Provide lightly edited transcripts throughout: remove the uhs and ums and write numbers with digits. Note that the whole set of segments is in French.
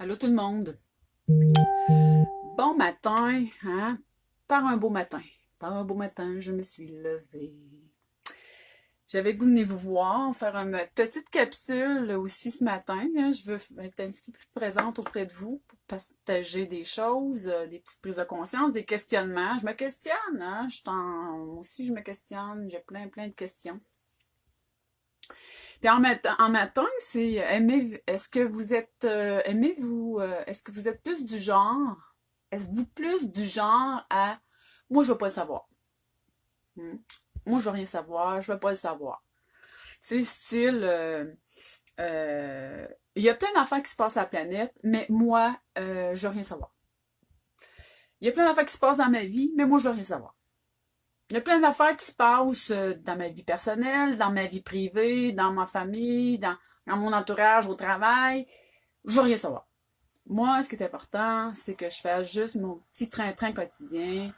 Allô tout le monde. Bon matin, hein? Par un beau matin. Par un beau matin, je me suis levée. J'avais le goût de venir vous voir, faire une petite capsule aussi ce matin, hein. Je veux être un petit peu plus présente auprès de vous pour partager des choses, des petites prises de conscience, des questionnements. Je me questionne, hein? Aussi, je me questionne. J'ai plein de questions. Puis en matin, c'est est-ce que vous êtes aimez-vous est-ce que vous êtes plus du genre êtes-vous plus du genre à moi je veux pas le savoir. Hmm. Moi je veux rien savoir, je veux pas le savoir. C'est style il y a plein d'affaires qui se passent à la planète, mais moi je veux rien savoir. Il y a plein d'affaires qui se passent dans ma vie, mais moi je veux rien savoir. Il y a plein d'affaires qui se passent dans ma vie personnelle, dans ma vie privée, dans ma famille, dans mon entourage, au travail. Je veux rien savoir. Moi, ce qui est important, c'est que je fasse juste mon petit train-train quotidien,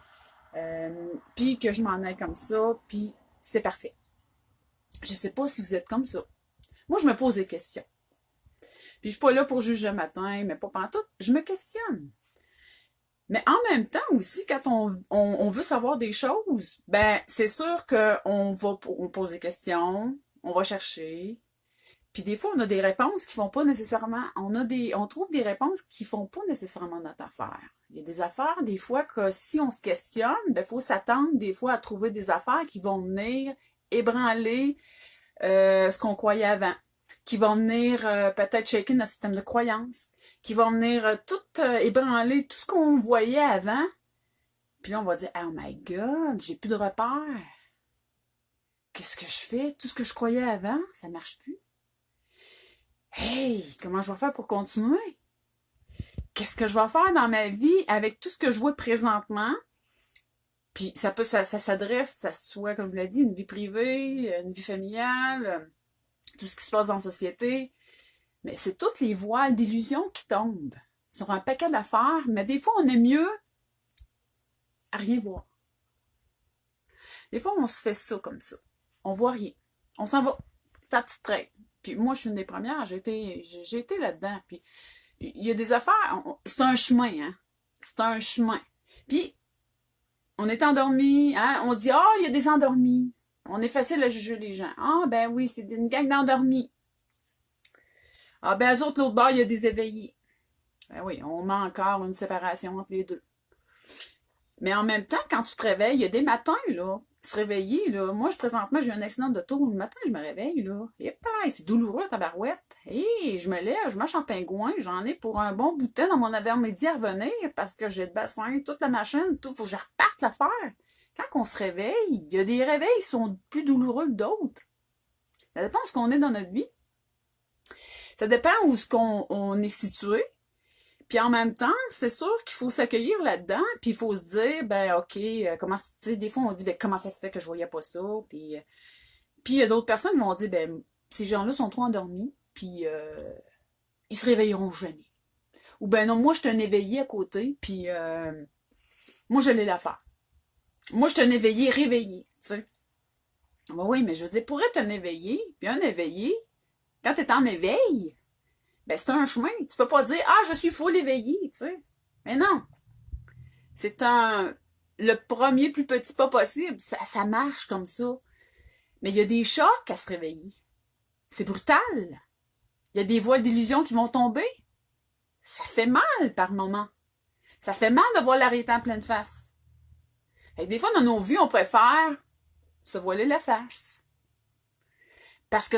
puis que je m'en aille comme ça, puis c'est parfait. Je sais pas si vous êtes comme ça. Moi, je me pose des questions. Puis je suis pas là pour juger le matin, mais pas pantoute. Je me questionne. Mais en même temps aussi, quand on veut savoir des choses, ben c'est sûr on pose des questions, on va chercher. Puis des fois, on a des réponses qui font pas nécessairement, on trouve des réponses qui font pas nécessairement notre affaire. Il y a des affaires, des fois, que si on se questionne, ben faut s'attendre des fois à trouver des affaires qui vont venir ébranler ce qu'on croyait avant, qui vont venir peut-être shaker notre système de croyance, qui vont venir tout ébranler tout ce qu'on voyait avant. Puis là, on va dire, oh my God, j'ai plus de repères. Qu'est-ce que je fais? Tout ce que je croyais avant, ça marche plus. Hey, comment je vais faire pour continuer? Qu'est-ce que je vais faire dans ma vie avec tout ce que je vois présentement? Puis ça s'adresse, ça soit, comme je l'ai dit, une vie privée, une vie familiale, tout ce qui se passe dans la société. Mais c'est toutes les voiles d'illusion qui tombent sur un paquet d'affaires, mais des fois, on est mieux à rien voir. Des fois, on se fait ça comme ça. On voit rien. On s'en va. C'est la petite traîne. Puis moi, je suis une des premières. J'ai été là-dedans. Puis il y a des affaires. C'est un chemin, hein. C'est un chemin. Puis on est endormi, hein. On dit, ah, il y a des endormis. On est facile à juger les gens. Ah, ben oui, c'est une gang d'endormis. Ah, ben, eux autres, l'autre bord, il y a des éveillés. Ben oui, on met encore une séparation entre les deux. Mais en même temps, quand tu te réveilles, il y a des matins, là, se réveiller, là. Moi, présentement, j'ai un accident d'auto. Le matin, je me réveille, là. Et pareil, c'est douloureux, tabarouette. Et je me lève, je marche en pingouin. J'en ai pour un bon bout de temps dans mon avant-midi à revenir parce que j'ai le bassin, toute la machine, tout. Faut que je reparte l'affaire. Quand on se réveille, il y a des réveils qui sont plus douloureux que d'autres. Ça dépend de ce qu'on est dans notre vie. Ça dépend où ce qu'on on est situé. Puis en même temps, c'est sûr qu'il faut s'accueillir là-dedans, puis il faut se dire, ben ok, comment, tu sais, des fois on dit, ben comment ça se fait que je voyais pas ça, puis il y a d'autres personnes qui vont dire, ben ces gens-là sont trop endormis, puis ils se réveilleront jamais. Ou ben non, moi je suis un éveillé à côté, puis moi je l'ai l'affaire. Moi je suis un éveillé réveillé, tu sais. Ben oui, mais je veux dire, pour être un éveillé, puis un éveillé, quand t'es en éveil, ben c'est un chemin. Tu peux pas dire, ah, je suis full éveillé, tu sais. Mais non. C'est le premier plus petit pas possible. Ça marche comme ça. Mais il y a des chocs à se réveiller. C'est brutal. Il y a des voiles d'illusion qui vont tomber. Ça fait mal par moments. Ça fait mal de voir la réalité en pleine face. Fait que des fois, dans nos vies, on préfère se voiler la face. Parce que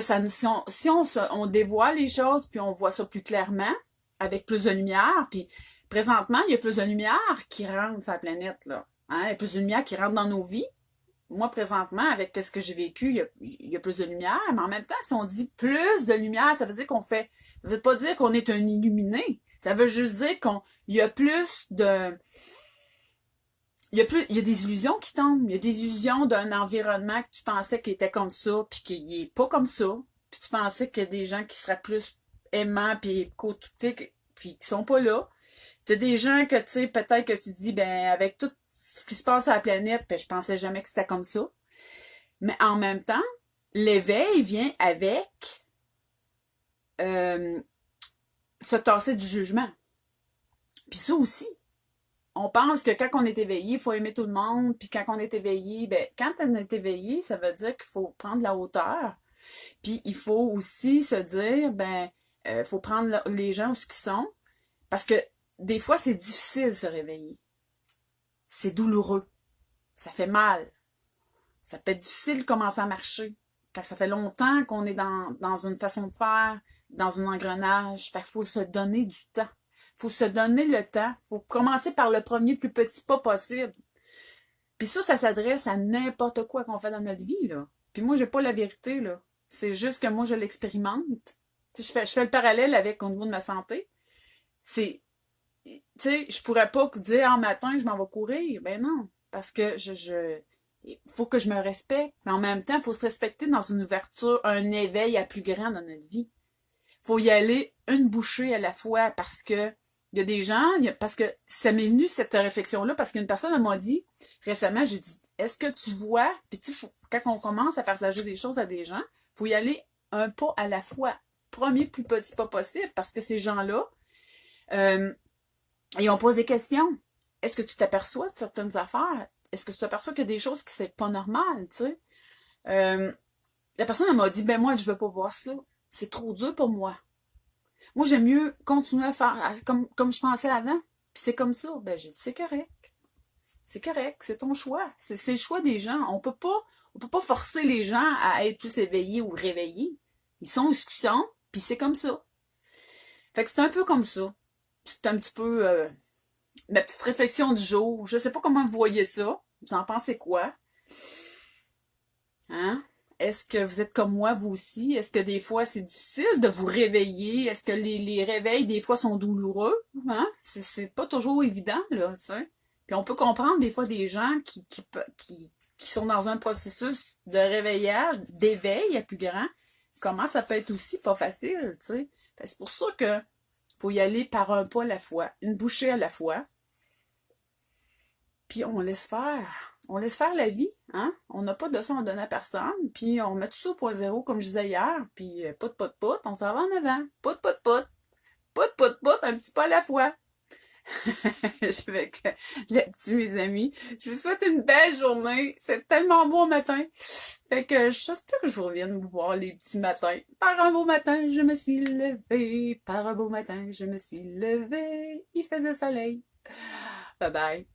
on dévoile les choses, puis on voit ça plus clairement, avec plus de lumière, puis présentement, il y a plus de lumière qui rentre sur la planète, là. Hein? Il y a plus de lumière qui rentre dans nos vies. Moi, présentement, avec ce que j'ai vécu, il y a plus de lumière, mais en même temps, si on dit plus de lumière, ça veut dire ça veut pas dire qu'on est un illuminé. Ça veut juste dire il y a plus de, il y a des illusions qui tombent. Il y a des illusions d'un environnement que tu pensais qu'il était comme ça, puis qu'il est pas comme ça. Puis tu pensais qu'il y a des gens qui seraient plus aimants, puis puis qui sont pas là. T'as des gens que, tu sais, peut-être que tu dis, ben, avec tout ce qui se passe à la planète, ben, je pensais jamais que c'était comme ça. Mais en même temps, l'éveil vient avec se tasser du jugement. Puis ça aussi, on pense que quand on est éveillé, il faut aimer tout le monde, puis quand on est éveillé, ben quand on est éveillé, ça veut dire qu'il faut prendre la hauteur, puis il faut aussi se dire, ben, faut prendre les gens où ce qu'ils sont, parce que des fois, c'est difficile de se réveiller. C'est douloureux. Ça fait mal. Ça peut être difficile de commencer à marcher. Quand ça fait longtemps qu'on est dans une façon de faire, dans un engrenage. Fait qu'il faut se donner du temps. Faut se donner le temps. Faut commencer par le premier plus petit pas possible. Puis ça s'adresse à n'importe quoi qu'on fait dans notre vie, là. Puis moi, j'ai pas la vérité, là. C'est juste que moi, je l'expérimente. Tu sais, je fais le parallèle avec au niveau de ma santé. C'est, tu sais, je pourrais pas dire, en matin, je m'en vais courir. Ben non. Parce que il faut que je me respecte. Mais en même temps, il faut se respecter dans une ouverture, un éveil à plus grand dans notre vie. Faut y aller une bouchée à la fois parce que il y a des gens, parce que ça m'est venu cette réflexion-là, parce qu'une personne m'a dit récemment, j'ai dit, est-ce que tu vois, puis tu sais, quand on commence à partager des choses à des gens, faut y aller un pas à la fois, premier plus petit pas possible, parce que ces gens-là, ils ont posé des questions. Est-ce que tu t'aperçois de certaines affaires? Est-ce que tu t'aperçois qu'il y a des choses qui c'est pas normal, tu sais? La personne elle m'a dit, ben moi, je veux pas voir ça. C'est trop dur pour moi. Moi, j'aime mieux continuer à faire comme je pensais avant. Puis c'est comme ça. Ben, j'ai dit, c'est correct. C'est correct. C'est ton choix. C'est le choix des gens. On peut pas forcer les gens à être plus éveillés ou réveillés. Ils sont où ils sont, puis c'est comme ça. Fait que c'est un peu comme ça. C'est un petit peu ma petite réflexion du jour. Je sais pas comment vous voyez ça. Vous en pensez quoi? Hein? Est-ce que vous êtes comme moi, vous aussi? Est-ce que des fois, c'est difficile de vous réveiller? Est-ce que les réveils, des fois, sont douloureux? Hein? C'est pas toujours évident, là, tu sais. Puis on peut comprendre des fois des gens qui sont dans un processus de réveillage, d'éveil à plus grand. Comment ça peut être aussi pas facile, tu sais. C'est pour ça que faut y aller par un pas à la fois, une bouchée à la fois. Puis on laisse faire. On laisse faire la vie, hein? On n'a pas de leçon à donner à personne. Puis on met tout ça au point zéro, comme je disais hier. Puis pout, on s'en va en avant. Pout. Pout, un petit pas à la fois. Je vais là-dessus, mes amis. Je vous souhaite une belle journée. C'est tellement beau matin. Fait que j'espère que je vous revienne vous voir les petits matins. Par un beau matin, je me suis levée. Par un beau matin, je me suis levée. Il faisait soleil. Bye bye.